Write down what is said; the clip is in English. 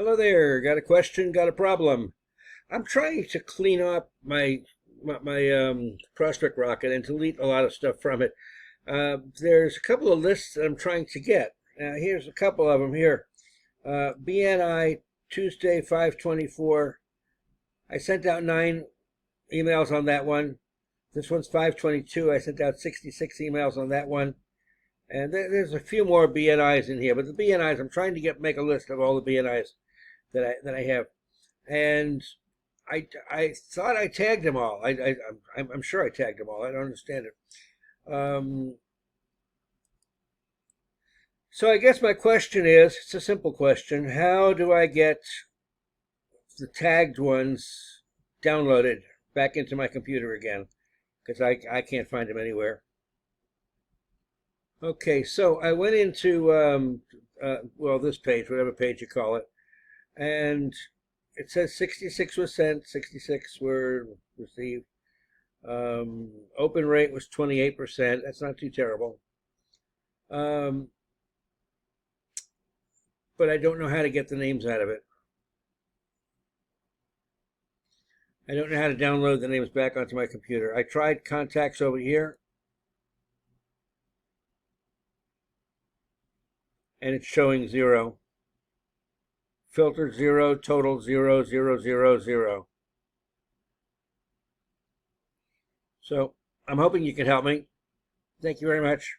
Hello there. Got a question? Got a problem? I'm trying to clean up my Prospect Rocket and delete a lot of stuff from it. There's a couple of lists that I'm trying to get. Here's a couple of them here. BNI Tuesday 524. I sent out 9 emails on that one. This one's 522. I sent out 66 emails on that one. And there's a few more BNIs in here, but the BNIs, I'm trying to make a list of all the BNIs that I have, and I thought I tagged them all. I'm sure I tagged them all. I don't understand it. So I guess my question is, it's a simple question: how do I get the tagged ones downloaded back into my computer again? Because I can't find them anywhere. Okay, so I went into well, this page, whatever page you call it, and it says 66 was sent, 66 were received. Open rate was 28%. That's not too terrible. But I don't know how to get the names out of it. I don't know how to download the names back onto my computer. I tried contacts over here, and it's showing 0. Filter 0, total 0, 0, 0, 0. So I'm hoping you can help me. Thank you very much.